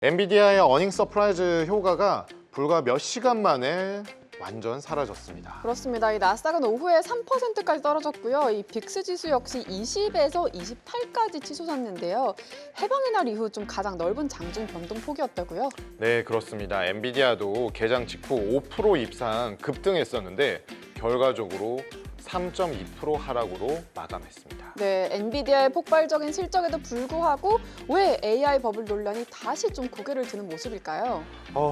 엔비디아의 어닝 서프라이즈 효과가 불과 몇 시간 만에 완전 사라졌습니다. 그렇습니다. 이 나스닥은 오후에 3%까지 떨어졌고요. 이 빅스 지수 역시 20에서 28까지 치솟았는데요. 해방의 날 이후 좀 가장 넓은 장중 변동폭이었다고요? 네, 그렇습니다. 엔비디아도 개장 직후 5% 입상 급등했었는데 결과적으로 3.2% 하락으로 마감했습니다. 네, 엔비디아의 폭발적인 실적에도 불구하고 왜 AI 버블 논란이 다시 좀 고개를 드는 모습일까요?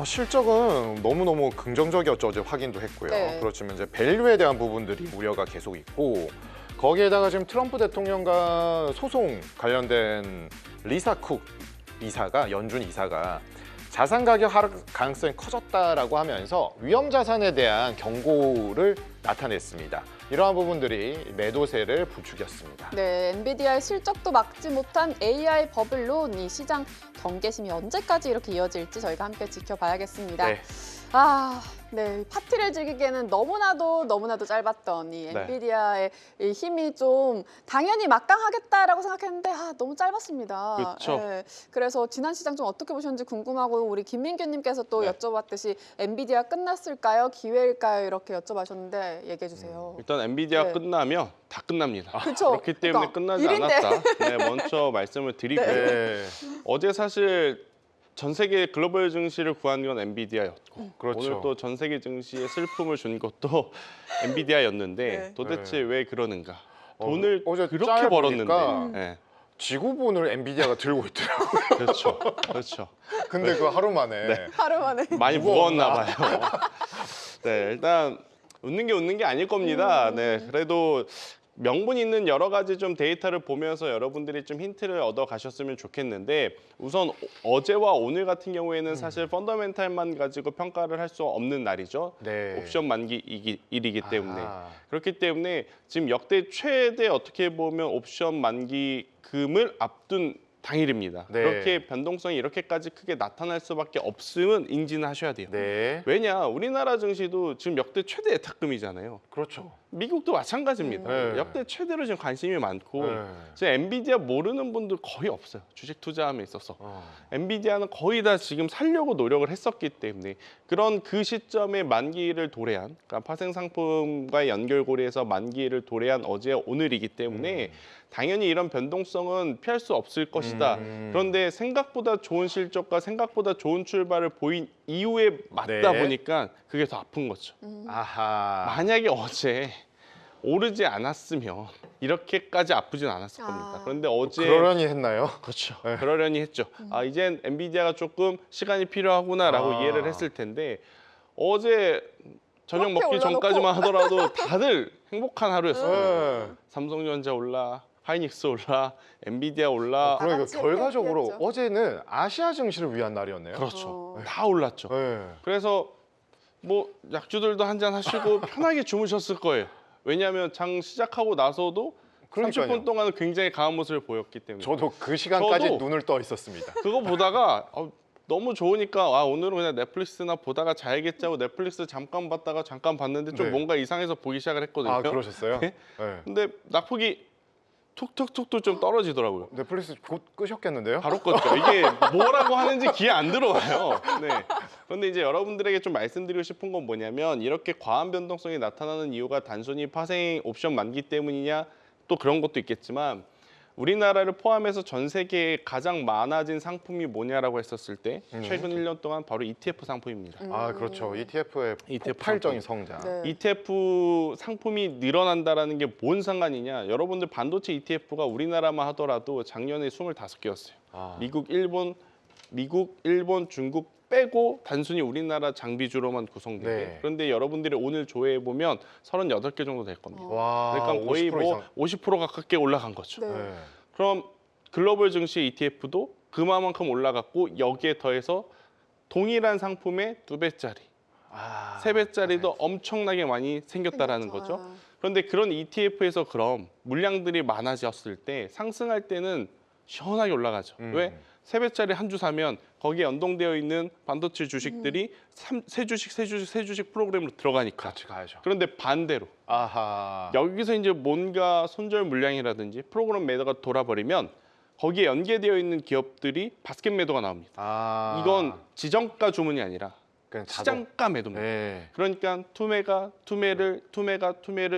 실적은 너무너무 긍정적이었죠. 어제 확인도 했고요. 네. 그렇지만 이제 밸류에 대한 부분들이 우려가 계속 있고 거기에다가 지금 트럼프 대통령과 소송 관련된 리사 쿡 이사가 연준 이사가 자산 가격 하락 가능성이 커졌다라고 하면서 위험 자산에 대한 경고를 나타냈습니다. 이러한 부분들이 매도세를 부추겼습니다. 네, 엔비디아의 실적도 막지 못한 AI 버블론 이 시장 경계심이 언제까지 이렇게 이어질지 저희가 함께 지켜봐야겠습니다. 네. 네, 파티를 즐기기에는 너무나도 짧았던 이 네. 엔비디아의 이 힘이 좀 당연히 막강하겠다라고 생각했는데 너무 짧았습니다. 그렇죠. 네, 그래서 지난 시장 좀 어떻게 보셨는지 궁금하고 우리 김민규님께서 또 네. 여쭤봤듯이 엔비디아 끝났을까요? 기회일까요? 이렇게 여쭤봐주셨는데 얘기해 주세요. 일단 엔비디아 네. 끝나면 다 끝납니다. 그쵸? 그렇기 때문에 그러니까 끝나지 일인데. 않았다. 네, 먼저 말씀을 드리고요. 네. 어제 사실 전 세계 글로벌 증시를 구한 건 엔비디아였고 그렇죠. 오늘 또 전 세계 증시에 슬픔을 준 것도 엔비디아였는데 네. 도대체 네. 왜 그러는가? 돈을 어제 그렇게 짤 벌었는데. 보니까 네, 지구본을 엔비디아가 들고 있더라고요. 그렇죠. 그렇죠. 근데 그 하루 만에 하루 만에. 많이 무거웠나? 무거웠나 봐요. 네, 일단 웃는 게 아닐 겁니다. 네, 그래도 명분 있는 여러 가지 좀 데이터를 보면서 여러분들이 좀 힌트를 얻어 가셨으면 좋겠는데 우선 어제와 오늘 같은 경우에는 사실 펀더멘탈만 가지고 평가를 할 수 없는 날이죠. 네. 옵션 만기일이기 때문에 아하. 그렇기 때문에 지금 역대 최대 어떻게 보면 옵션 만기금을 앞둔 당일입니다. 네. 그렇게 변동성이 이렇게까지 크게 나타날 수밖에 없음은 인지는 하셔야 돼요. 네. 왜냐 우리나라 증시도 지금 역대 최대 예탁금이잖아요. 그렇죠. 미국도 마찬가지입니다. 네. 역대 최대로 지금 관심이 많고 네. 지금 엔비디아 모르는 분들 거의 없어요. 주식 투자함에 있어서. 엔비디아는 거의 다 지금 살려고 노력을 했었기 때문에 그런 그 시점에 만기를 도래한 그러니까 파생 상품과의 연결고리에서 만기를 도래한 어제 오늘이기 때문에 당연히 이런 변동성은 피할 수 없을 것이다. 그런데 생각보다 좋은 실적과 생각보다 좋은 출발을 보인 이후에 맞다 네. 보니까 그게 더 아픈 거죠. 아하. 만약에 어제 오르지 않았으면 이렇게까지 아프진 않았을 겁니다. 그런데 어제 그러려니 했나요? 그렇죠. 네. 그러려니 했죠. 이젠 엔비디아가 조금 시간이 필요하구나라고 이해를 했을 텐데 어제 저녁 그렇게 먹기 전까지만 하더라도 다들 행복한 하루였어요. 네. 삼성전자 올라, 하이닉스 올라, 엔비디아 올라. 그러니까 같이 결과적으로 해피했죠. 어제는 아시아 증시를 위한 날이었네요. 그렇죠. 어. 다 올랐죠. 네. 그래서 뭐 약주들도 한잔 하시고 편하게 주무셨을 거예요. 왜냐하면 장 시작하고 나서도 그러니까요. 30분 동안은 굉장히 강한 모습을 보였기 때문에 저도 그 시간까지 저도 눈을 떠 있었습니다. 그거 보다가 너무 좋으니까 오늘은 그냥 넷플릭스나 보다가 자야겠지 하고 넷플릭스 잠깐 봤다가 잠깐 봤는데 좀 네. 뭔가 이상해서 보기 시작을 했거든요. 아, 그러셨어요? 네? 네. 근데 낙폭이 툭툭툭툭 좀 떨어지더라고요. 넷플릭스 곧 끄셨겠는데요? 바로 껐죠. 이게 뭐라고 하는지 귀에 안 들어와요. 네. 그런데 이제 여러분들에게 좀 말씀드리고 싶은 건 뭐냐면 이렇게 과한 변동성이 나타나는 이유가 단순히 파생 옵션 만기 때문이냐 또 그런 것도 있겠지만 우리나라를 포함해서 전 세계에 가장 많아진 상품이 뭐냐라고 했었을 때 최근 1년 동안 바로 ETF 상품입니다. 아, 그렇죠. ETF의 ETF 폭발적인 성장. 네. ETF 상품이 늘어난다라는 게 뭔 상관이냐? 여러분들 반도체 ETF가 우리나라만 하더라도 작년에 25개였어요. 아. 미국, 일본, 중국 빼고 단순히 우리나라 장비주로만 구성된 게. 네. 그런데 여러분들이 오늘 조회해 보면 38개 정도 될 겁니다. 와, 그러니까 거의 50% 뭐 이상. 50% 가깝게 올라간 거죠. 네. 네. 그럼 글로벌 증시 ETF도 그만큼 올라갔고 여기에 더해서 동일한 상품의 2배짜리, 아, 3배짜리도 엄청나게 많이 생겼다라는 생겼죠. 거죠. 그런데 그런 ETF에서 그럼 물량들이 많아졌을 때 상승할 때는 시원하게 올라가죠. 왜? 3배짜리 한 주 사면 거기에 연동되어 있는 반도체 주식들이 세 주식 프로그램으로 들어가니까. 같이 가야죠. 그런데 반대로 아하. 여기서 이제 뭔가 손절 물량이라든지 프로그램 매도가 돌아버리면 거기에 연계되어 있는 기업들이 바스켓 매도가 나옵니다. 아. 이건 지정가 주문이 아니라 그냥 시장가 매도입니다. 네. 그러니까 투매를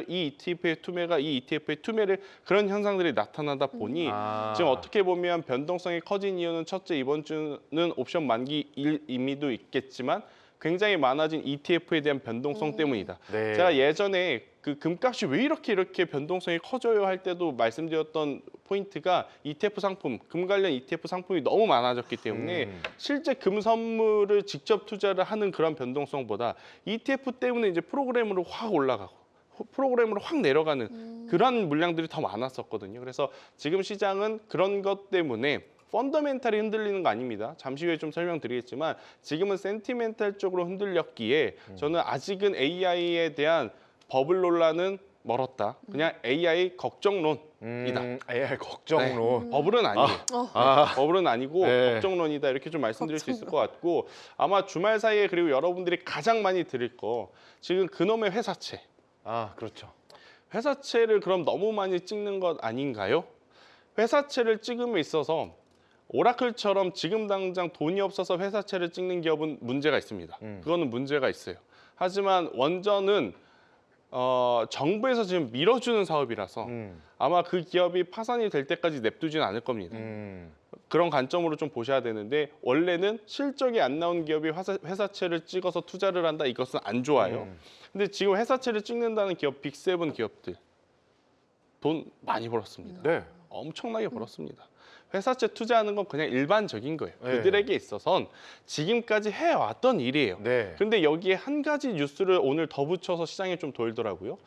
이 ETF의 투매가 이 ETF의 투매를 그런 현상들이 나타나다 보니 아. 지금 어떻게 보면 변동성이 커진 이유는 첫째 이번 주는 옵션 만기일 의미도 있겠지만 굉장히 많아진 ETF에 대한 변동성 때문이다. 네. 제가 예전에 그 금값이 왜 이렇게 변동성이 커져요 할 때도 말씀드렸던 포인트가 ETF 상품, 금 관련 ETF 상품이 너무 많아졌기 때문에 실제 금 선물을 직접 투자를 하는 그런 변동성보다 ETF 때문에 이제 프로그램으로 확 올라가고 프로그램으로 확 내려가는 그런 물량들이 더 많았었거든요. 그래서 지금 시장은 그런 것 때문에 펀더멘탈이 흔들리는 거 아닙니다. 잠시 후에 좀 설명드리겠지만 지금은 센티멘탈 쪽으로 흔들렸기에 저는 아직은 AI에 대한 버블 논란은 멀었다. 그냥 AI 걱정론이다. AI 걱정론. 버블은 아니에요. 버블은 아니고 네. 걱정론이다. 이렇게 좀 말씀드릴 수 있을 것 같고 아마 주말 사이에 그리고 여러분들이 가장 많이 들을 거 지금 그놈의 회사채. 아, 그렇죠. 회사채를 그럼 너무 많이 찍는 것 아닌가요? 회사채를 찍음에 있어서 오라클처럼 지금 당장 돈이 없어서 회사채를 찍는 기업은 문제가 있습니다. 그거는 문제가 있어요. 하지만 원전은 정부에서 지금 밀어주는 사업이라서 아마 그 기업이 파산이 될 때까지 냅두지는 않을 겁니다. 그런 관점으로 좀 보셔야 되는데 원래는 실적이 안 나온 기업이 회사채를 찍어서 투자를 한다 이것은 안 좋아요. 근데 지금 회사채를 찍는다는 기업 빅7 기업들 돈 많이 벌었습니다. 네. 엄청나게 벌었습니다. 회사채 투자하는 건 그냥 일반적인 거예요. 네. 그들에게 있어선 지금까지 해왔던 일이에요. 네. 근데 여기에 한 가지 뉴스를 오늘 더 붙여서 시장에 좀 돌더라고요.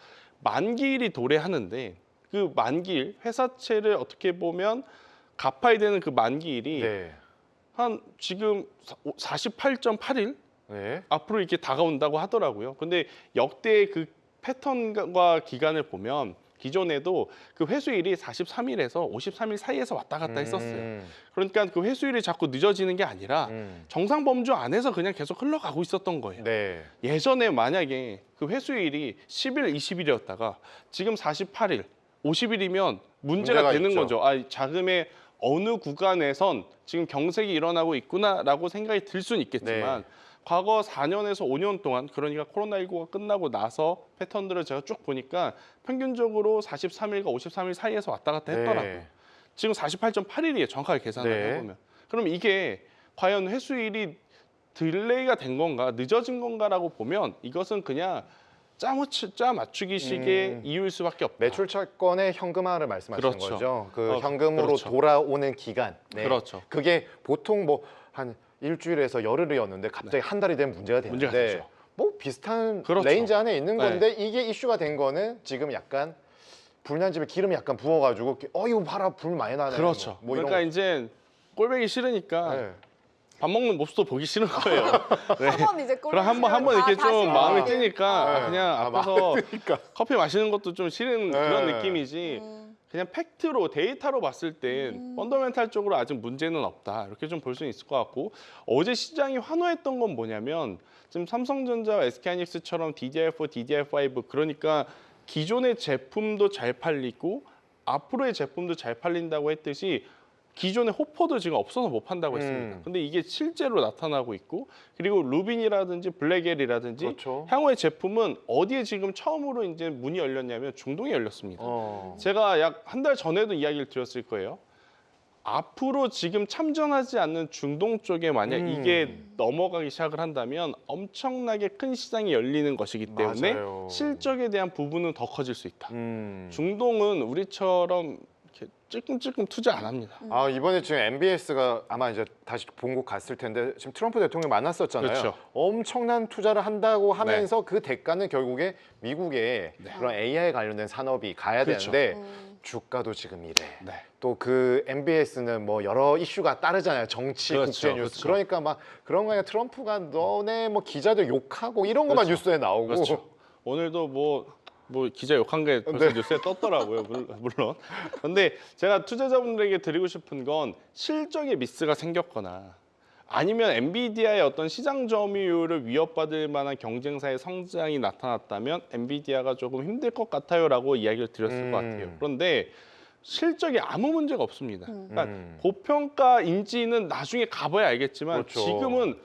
만기일이 도래하는데 그 만기일 회사채를 어떻게 보면 갚아야 되는 그 만기일이 네. 한 지금 48.8일 네. 앞으로 이렇게 다가온다고 하더라고요. 근데 역대 그 패턴과 기간을 보면 기존에도 그 회수일이 43일에서 53일 사이에서 왔다 갔다 했었어요. 그러니까 그 회수일이 자꾸 늦어지는 게 아니라 정상 범주 안에서 그냥 계속 흘러가고 있었던 거예요. 네. 예전에 만약에 그 회수일이 10일, 20일이었다가 지금 48일, 50일이면 문제가 문제가 되는 있죠. 거죠. 아, 자금의 어느 구간에선 지금 경색이 일어나고 있구나라고 생각이 들 수는 있겠지만 네. 과거 4년에서 5년 동안 그러니까 코로나19가 끝나고 나서 패턴들을 제가 쭉 보니까 평균적으로 43일과 53일 사이에서 왔다 갔다 했더라고요. 네. 지금 48.8일이에요. 정확하게 계산을 네. 해보면. 그럼 이게 과연 회수일이 딜레이가 된 건가 늦어진 건가라고 보면 이것은 그냥 짜 맞추기식의 이유일 수밖에 없다. 매출 채권의 현금화를 말씀하시는 그렇죠. 거죠. 그 현금으로 그렇죠. 돌아오는 기간. 네. 그렇죠. 그게 보통 뭐 한 일주일에서 열흘이었는데 갑자기 한 달이 되면 문제가 되는데 문제가 되죠. 뭐 비슷한 그렇죠. 레인지 안에 있는 네. 건데 이게 이슈가 된 거는 지금 약간 불난 집에 기름이 약간 부어가지고 이거 봐라 불 많이 나네. 그렇죠. 뭐 이런 그러니까 이제 꼴보기 싫으니까 거. 네. 밥 먹는 모습도 보기 싫은 거예요. 네. 한번 이제 그럼 한번 이렇게 좀 마음이 뛰니까 네. 그냥 아, 앞에서 마음이 뛰니까. 커피 마시는 것도 좀 싫은 그런 네. 느낌이지. 그냥 팩트로 데이터로 봤을 땐 펀더멘탈 쪽으로 아직 문제는 없다 이렇게 좀 볼 수 있을 것 같고 어제 시장이 환호했던 건 뭐냐면 지금 삼성전자와 SK하이닉스처럼 DDR4, DDR5 그러니까 기존의 제품도 잘 팔리고 앞으로의 제품도 잘 팔린다고 했듯이 기존의 호퍼도 지금 없어서 못 판다고 했습니다. 근데 이게 실제로 나타나고 있고 그리고 루빈이라든지 블랙엘이라든지 그렇죠. 향후의 제품은 어디에 지금 처음으로 이제 문이 열렸냐면 중동에 열렸습니다. 제가 약 한 달 전에도 이야기를 드렸을 거예요. 앞으로 지금 참전하지 않는 중동 쪽에 만약 이게 넘어가기 시작을 한다면 엄청나게 큰 시장이 열리는 것이기 때문에 맞아요. 실적에 대한 부분은 더 커질 수 있다. 중동은 우리처럼 이렇게 찔끔찔끔 투자 안 합니다. 아 이번에 지금 MBS가 아마 이제 다시 본국 갔을 텐데 지금 트럼프 대통령 만났었잖아요. 그렇죠. 엄청난 투자를 한다고 하면서 그 대가는 결국에 미국의 그런 AI 관련된 산업이 가야 그렇죠. 되는데 주가도 지금 이래. 네. 또 그 MBS는 뭐 여러 이슈가 따르잖아요. 정치, 그렇죠, 국제 뉴스. 그렇죠. 그러니까 막 그런 거에 트럼프가 너네 뭐 기자들 욕하고 이런 것만 그렇죠. 뉴스에 나오고. 그렇죠. 오늘도 뭐 기자 욕한 게 벌써 뉴스에 떴더라고요. 물론. 근데 제가 투자자분들에게 드리고 싶은 건 실적에 미스가 생겼거나 아니면 엔비디아의 어떤 시장 점유율을 위협받을 만한 경쟁사의 성장이 나타났다면 엔비디아가 조금 힘들 것 같아요라고 이야기를 드렸을 것 같아요. 그런데 실적이 아무 문제가 없습니다. 그러니까 음. 고평가인지는 나중에 가봐야 알겠지만 그렇죠. 지금은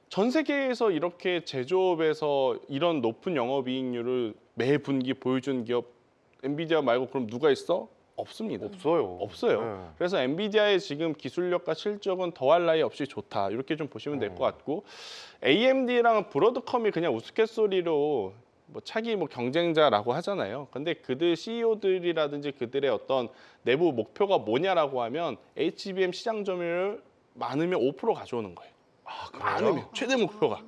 전 세계에서 이렇게 제조업에서 이런 높은 영업이익률을 매 분기 보여준 기업 엔비디아 말고 그럼 누가 있어? 없습니다. 없어요. 없어요. 네. 그래서 엔비디아의 지금 기술력과 실적은 더할 나위 없이 좋다. 이렇게 좀 보시면 될 것 같고 AMD랑 브로드컴이 그냥 우스갯소리로 뭐 차기 뭐 경쟁자라고 하잖아요. 근데 그들 CEO들이라든지 그들의 어떤 내부 목표가 뭐냐라고 하면 HBM 시장 점유율 많으면 5% 가져오는 거예요. 아, 그래요? 많으면 최대 목표가.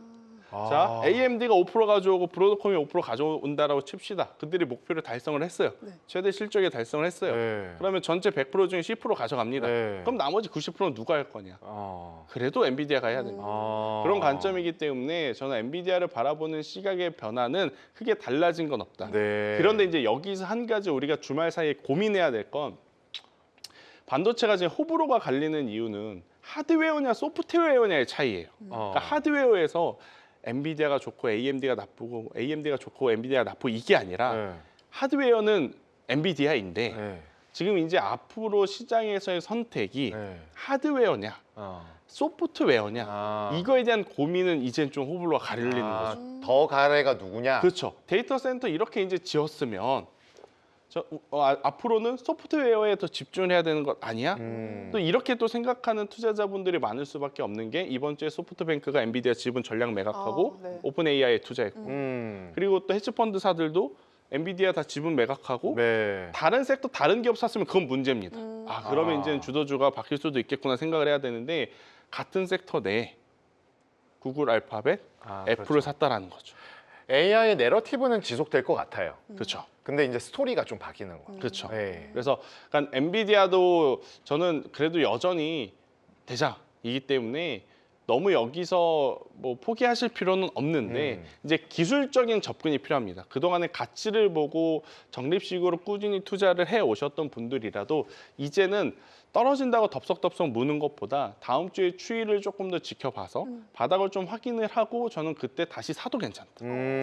아. 자, AMD가 5% 가져오고 브로드컴이 5% 가져온다라고 칩시다. 그들이 목표를 달성을 했어요. 네. 최대 실적에 달성을 했어요. 네. 그러면 전체 100% 중에 10% 가져갑니다. 네. 그럼 나머지 90%는 누가 할 거냐? 아. 그래도 엔비디아가 해야 됩니다. 아. 그런 관점이기 때문에 저는 엔비디아를 바라보는 시각의 변화는 크게 달라진 건 없다. 네. 그런데 이제 여기서 한 가지 우리가 주말 사이에 고민해야 될 건 반도체가 지금 호불호가 갈리는 이유는 하드웨어냐 소프트웨어냐의 차이예요. 그러니까 하드웨어에서 엔비디아가 좋고 AMD가 나쁘고 AMD가 좋고 엔비디아가 나쁘고 이게 아니라 네. 하드웨어는 엔비디아인데 네. 지금 이제 앞으로 시장에서의 선택이 네. 하드웨어냐 소프트웨어냐 아. 이거에 대한 고민은 이제 좀 호불호가 갈리는 아, 거죠. 더 가래가 누구냐? 그렇죠. 데이터 센터 이렇게 이제 지었으면 앞으로는 소프트웨어에 더 집중을 해야 되는 것 아니야? 또 이렇게 또 생각하는 투자자분들이 많을 수밖에 없는 게 이번 주에 소프트뱅크가 엔비디아 지분 전량 매각하고 네. 오픈 AI에 투자했고 그리고 또 헤지펀드사들도 엔비디아 다 지분 매각하고 네. 다른 섹터 다른 기업 샀으면 그건 문제입니다. 그러면 아. 이제는 주도주가 바뀔 수도 있겠구나 생각을 해야 되는데 같은 섹터 내에 구글, 알파벳, 애플을 그렇죠. 샀다라는 거죠. AI의 내러티브는 지속될 것 같아요. 그렇죠. 근데 이제 스토리가 좀 바뀌는 거. 그렇죠. 네. 그래서 그러니까 엔비디아도 저는 그래도 여전히 대장이기 때문에 너무 여기서 뭐 포기하실 필요는 없는데 이제 기술적인 접근이 필요합니다. 그동안에 가치를 보고 적립식으로 꾸준히 투자를 해 오셨던 분들이라도 이제는 떨어진다고 덥석덥석 무는 것보다 다음 주에 추이를 조금 더 지켜봐서 바닥을 좀 확인을 하고 저는 그때 다시 사도 괜찮다.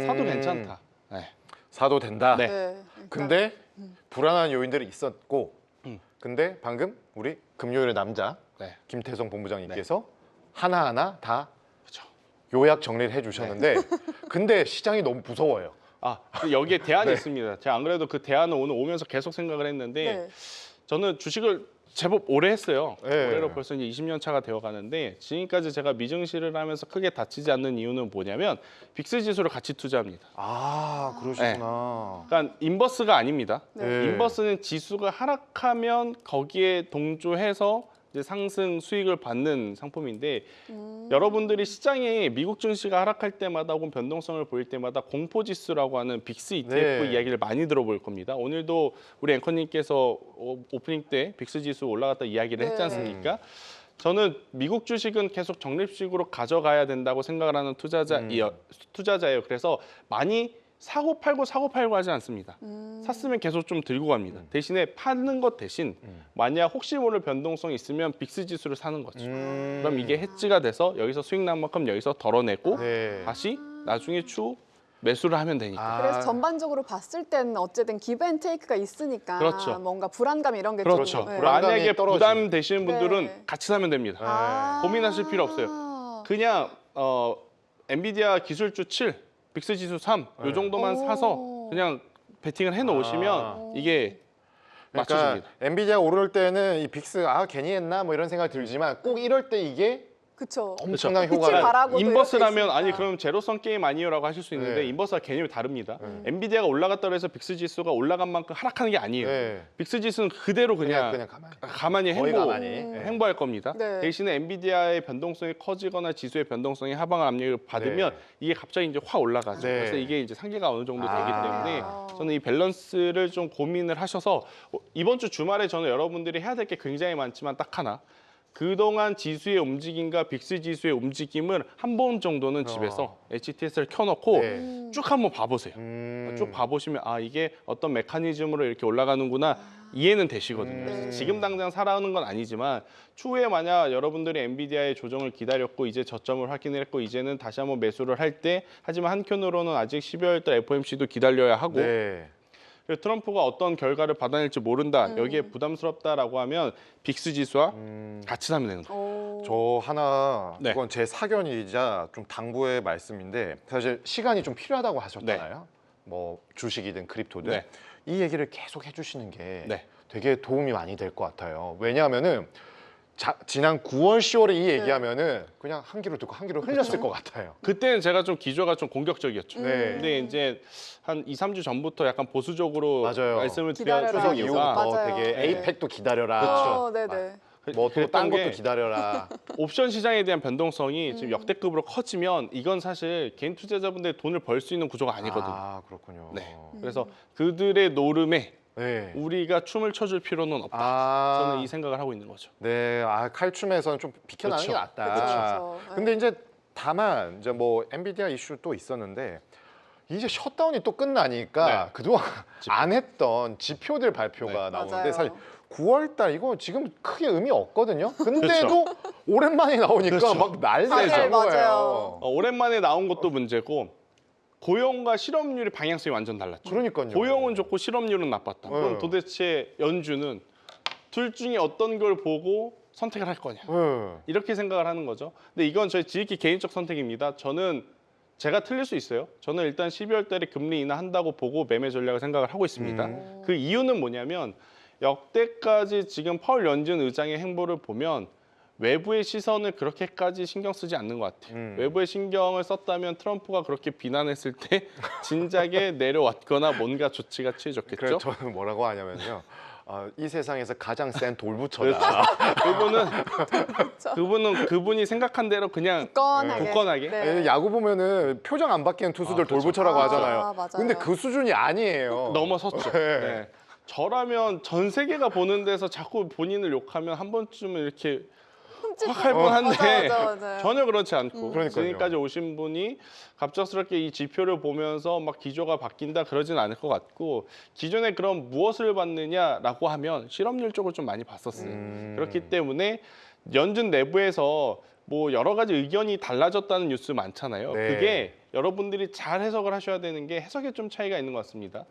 사도 괜찮다. 네. 사도 된다. 네. 그러니까 근데 불안한 요인들이 있었고 근데 방금 우리 금요일의 남자 네. 김태성 본부장님께서 하나하나 다 그렇죠. 요약 정리를 해주셨는데 근데 시장이 너무 무서워요. 여기에 대안이 있습니다. 제가 안 그래도 그 대안을 오늘 오면서 계속 생각을 했는데 네. 저는 주식을 제법 오래 했어요. 네. 올해로 벌써 이제 20년 차가 되어 가는데 지금까지 제가 미증시를 하면서 크게 다치지 않는 이유는 뭐냐면 빅스 지수를 같이 투자합니다. 아 그러시구나. 그러니까 인버스가 아닙니다. 네. 인버스는 지수가 하락하면 거기에 동조해서 이제 상승 수익을 받는 상품인데 여러분들이 시장에 미국 증시가 하락할 때마다 혹은 변동성을 보일 때마다 공포지수라고 하는 빅스 ETF 네. 이야기를 많이 들어볼 겁니다. 오늘도 우리 앵커님께서 오프닝 때 빅스 지수 올라갔다 이야기를 했지 네. 않습니까? 저는 미국 주식은 계속 적립식으로 가져가야 된다고 생각을 하는 투자자예요. 그래서 많이 사고 팔고 하지 않습니다. 샀으면 계속 좀 들고 갑니다. 대신에 파는 것 대신 만약 혹시 모를 변동성이 있으면 빅스 지수를 사는 거죠. 그럼 이게 해지가 돼서 여기서 수익 난 만큼 여기서 덜어내고 네. 다시 나중에 추후 매수를 하면 되니까. 그래서 전반적으로 봤을 때는 어쨌든 기브앤테이크가 있으니까 그렇죠. 뭔가 불안감 이런 게 그렇죠. 좀, 네. 불안감이 만약에 떨어지는. 부담 되시는 분들은 네. 같이 사면 됩니다. 아. 고민하실 필요 없어요. 그냥 엔비디아 기술주 7, 빅스 지수 3, 네. 요 정도만 오. 사서 그냥 베팅을 해놓으시면 이게 그러니까 맞춰집니다. 엔비디아 오를 때는 이 빅스 괜히 했나 뭐 이런 생각이 들지만 꼭 이럴 때 이게 그렇죠. 엄청난 빛을 효과를 발하고도 인버스라면 이렇게 아니 있으니까. 그럼 제로섬 게임 아니요라고 하실 수 있는데 네. 인버스가 개념이 다릅니다. 엔비디아가 올라갔다고 해서 빅스 지수가 올라간 만큼 하락하는 게 아니에요. 네. 빅스 지수는 그대로 그냥 가만히 가만히 거의 가만히. 행보할 겁니다. 네. 대신에 엔비디아의 변동성이 커지거나 지수의 변동성이 하방을 압력을 받으면 네. 이게 갑자기 이제 확 올라가죠. 네. 그래서 이게 이제 상계가 어느 정도 되기 아. 때문에 저는 이 밸런스를 좀 고민을 하셔서 이번 주 주말에 저는 여러분들이 해야 될 게 굉장히 많지만 딱 하나. 그동안 지수의 움직임과 빅스 지수의 움직임을 한 번 정도는 집에서 HTS를 켜놓고 네. 쭉 한번 봐보세요. 쭉 봐보시면 이게 어떤 메커니즘으로 이렇게 올라가는구나 이해는 되시거든요. 그래서 지금 당장 살아오는 건 아니지만 추후에 만약 여러분들이 엔비디아의 조정을 기다렸고 이제 저점을 확인을 했고 이제는 다시 한번 매수를 할 때 하지만 한켠으로는 아직 12월 달 FOMC도 기다려야 하고 네. 그래서 트럼프가 어떤 결과를 받아낼지 모른다. 여기에 부담스럽다라고 하면 빅스 지수와 같이 사면 되는 거예요. 오. 저 하나 네. 이건 제 사견이자 좀 당부의 말씀인데 사실 시간이 좀 필요하다고 하셨잖아요. 뭐 주식이든 크립토든 네. 이 얘기를 계속 해주시는 게 네. 되게 도움이 많이 될 것 같아요. 왜냐하면은 지난 9월, 10월에 이 얘기하면은 그냥 한 귀로 듣고 한 귀로 흘렸을 것 같아요. 그때는 제가 좀 기조가 좀 공격적이었죠. 네. 근데 이제 한 2, 3주 전부터 약간 보수적으로 맞아요. 말씀을 기다려라. 추석 드렸던 이유가 맞아요. 이후부터 되게 네. 에이펙도 기다려라. 그렇죠. 네네. 뭐 또 딴 그랬던 것도 게 기다려라. 옵션 시장에 대한 변동성이 지금 역대급으로 커지면 이건 사실 개인 투자자분들이 돈을 벌 수 있는 구조가 아니거든요. 아 그렇군요. 네. 그래서 그들의 노름에 네. 우리가 춤을 춰줄 필요는 없다. 아, 저는 이 생각을 하고 있는 거죠. 네, 칼춤에서는 좀 비켜나는 게 그렇죠. 낫다. 그렇죠. 근데 이제 다만 이제 뭐 엔비디아 이슈 또 있었는데 이제 셔다운이 또 끝나니까 네. 그동안 안 했던 지표들 발표가 네. 나오는데 맞아요. 사실 9월달 이거 지금 크게 의미 없거든요. 근데도 오랜만에 나오니까 그렇죠. 막 난리 다들 나는 맞아요. 거예요. 오랜만에 나온 것도 문제고 고용과 실업률의 방향성이 완전 달랐죠. 그러니까요. 고용은 좋고 실업률은 나빴다. 네. 그럼 도대체 연준은 둘 중에 어떤 걸 보고 선택을 할 거냐. 네. 이렇게 생각을 하는 거죠. 근데 이건 저희 지극히 개인적 선택입니다. 저는 제가 틀릴 수 있어요. 저는 일단 12월 달에 금리 인하한다고 보고 매매 전략을 생각을 하고 있습니다. 그 이유는 뭐냐면 역대까지 지금 파월 연준 의장의 행보를 보면 외부의 시선을 그렇게까지 신경 쓰지 않는 것 같아요. 외부의 신경을 썼다면 트럼프가 그렇게 비난했을 때 진작에 내려왔거나 뭔가 조치가 취해졌겠죠. 그래서 저는 뭐라고 하냐면요. 이 세상에서 가장 센 돌부처다. 그분이 생각한 대로 그냥 굳건하게. 굳건하게? 네. 야구 보면은 표정 안 바뀌는 투수들 그렇죠. 돌부처라고 아, 하잖아요. 맞아요. 근데 그 수준이 아니에요. 넘어섰죠. 네. 네. 저라면 전 세계가 보는 데서 자꾸 본인을 욕하면 한 번쯤은 이렇게 확 할 뻔한데 맞아요. 전혀 그렇지 않고 그러니까요. 지금까지 오신 분이 갑작스럽게 이 지표를 보면서 막 기조가 바뀐다 그러진 않을 것 같고 기존에 그럼 무엇을 봤느냐라고 하면 실업률 쪽을 좀 많이 봤었어요. 그렇기 때문에 연준 내부에서 뭐 여러 가지 의견이 달라졌다는 뉴스 많잖아요. 네. 그게 여러분들이 잘 해석을 하셔야 되는 게 해석에 좀 차이가 있는 것 같습니다.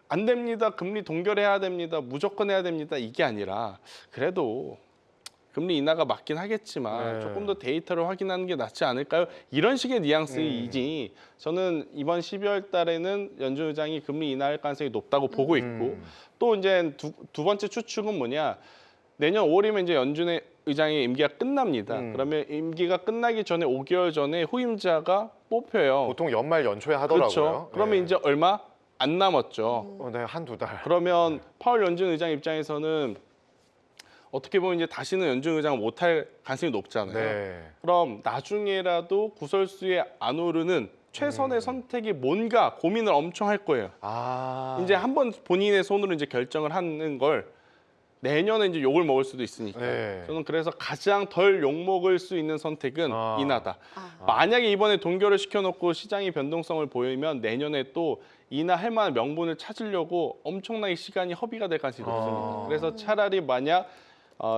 안 됩니다. 금리 동결해야 됩니다. 무조건 해야 됩니다. 이게 아니라 그래도 금리 인하가 맞긴 하겠지만 네. 조금 더 데이터를 확인하는 게 낫지 않을까요? 이런 식의 뉘앙스이지 저는 이번 12월 달에는 연준 의장이 금리 인하할 가능성이 높다고 보고 있고 또 이제 두 번째 추측은 뭐냐 내년 5월이면 이제 연준의 의장의 임기가 끝납니다. 그러면 임기가 끝나기 전에 5개월 전에 후임자가 뽑혀요. 보통 연말 연초에 하더라고요. 그렇죠. 그러면 네. 이제 얼마 안 남았죠. 네, 한두 달. 그러면 파월 연준 의장 입장에서는 어떻게 보면 이제 다시는 연준 의장을 못할 가능성이 높잖아요. 네. 그럼 나중에라도 구설수에 안 오르는 최선의 선택이 뭔가 고민을 엄청 할 거예요. 이제 한번 본인의 손으로 이제 결정을 하는 걸 내년에 이제 욕을 먹을 수도 있으니까. 네. 저는 그래서 가장 덜 욕 먹을 수 있는 선택은 아. 인하다. 만약에 이번에 동결을 시켜놓고 시장이 변동성을 보이면 내년에 또 인하할 만한 명분을 찾으려고 엄청나게 시간이 허비가 될 가능성이 높습니다. 그래서 차라리 만약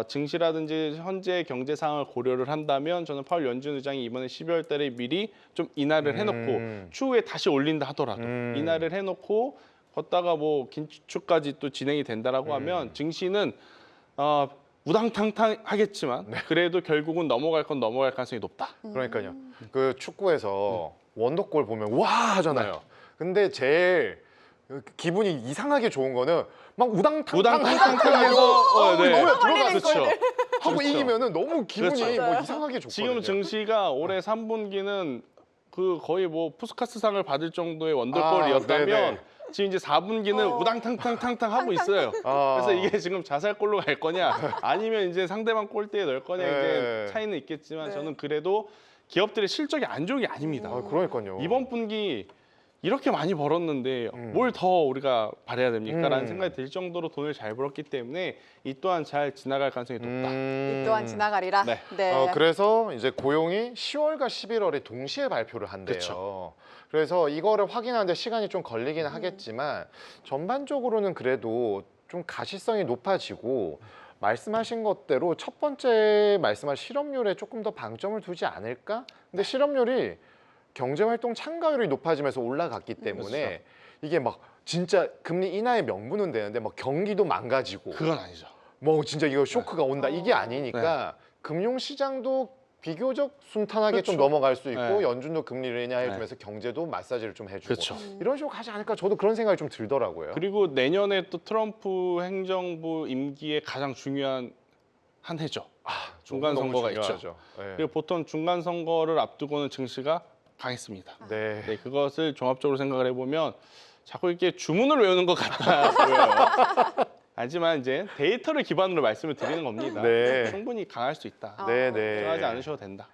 증시라든지 현재 경제 상황을 고려를 한다면 저는 파월 연준 의장이 이번에 12월 달에 미리 좀 인하를 해놓고 추후에 다시 올린다 하더라도 인하를 해놓고 걷다가 뭐 긴축까지 또 진행이 된다라고 하면 증시는 우당탕탕 하겠지만 그래도 결국은 넘어갈 건 넘어갈 가능성이 높다. 그러니까요. 그 축구에서 원더골 보면 와 하잖아요. 근데 제일 기분이 이상하게 좋은 거는 막 우당탕탕해서 네. 너무 들어가서 그렇죠. 하고 그렇죠. 이기면은 너무 기분이 그렇죠. 뭐 이상하게 좋거든요. 지금 증시가 올해 3분기는 그 거의 뭐 푸스카스상을 받을 정도의 원더골이었다면 네네. 지금 이제 4분기는 우당탕탕탕탕 하고 있어요. 그래서 이게 지금 자살골로 갈 거냐 아니면 이제 상대방 골대에 넣을 거냐 네. 이제 차이는 있겠지만 저는 그래도 기업들의 실적이 안 좋은 게 아닙니다. 그러니까요. 이번 분기 이렇게 많이 벌었는데 뭘 더 우리가 바래야 됩니까라는 생각이 들 정도로 돈을 잘 벌었기 때문에 이 또한 잘 지나갈 가능성이 높다. 이 또한 지나가리라. 네. 그래서 이제 고용이 10월과 11월에 동시에 발표를 한대요. 그렇죠. 그래서 이거를 확인하는데 시간이 좀 걸리긴 하겠지만 전반적으로는 그래도 좀 가시성이 높아지고 말씀하신 것대로 첫 번째 말씀하신 실업률에 조금 더 방점을 두지 않을까? 근데 실업률이 경제활동 참가율이 높아지면서 올라갔기 때문에 이게 막 진짜 금리 인하의 명분은 되는데 막 경기도 망가지고 그건 아니죠. 뭐 진짜 이거 쇼크가 온다 이게 네. 아니니까 금융시장도 비교적 순탄하게 좀 그렇죠. 넘어갈 수 있고 네. 연준도 금리를 인하해주면서 경제도 마사지를 좀 해주고 그렇죠. 이런 식으로 가지 않을까 저도 그런 생각이 좀 들더라고요. 그리고 내년에 또 트럼프 행정부 임기의 가장 중요한 한 해죠. 중간 너무 선거가 있죠. 중요하죠. 네. 그리고 보통 중간 선거를 앞두고는 증시가 강했습니다. 네. 네, 그것을 종합적으로 생각을 해보면 자꾸 이렇게 주문을 외우는 것 같아 보여요. 하지만 이제 데이터를 기반으로 말씀을 드리는 겁니다. 네. 충분히 강할 수 있다. 아. 네, 네. 걱정하지 않으셔도 된다.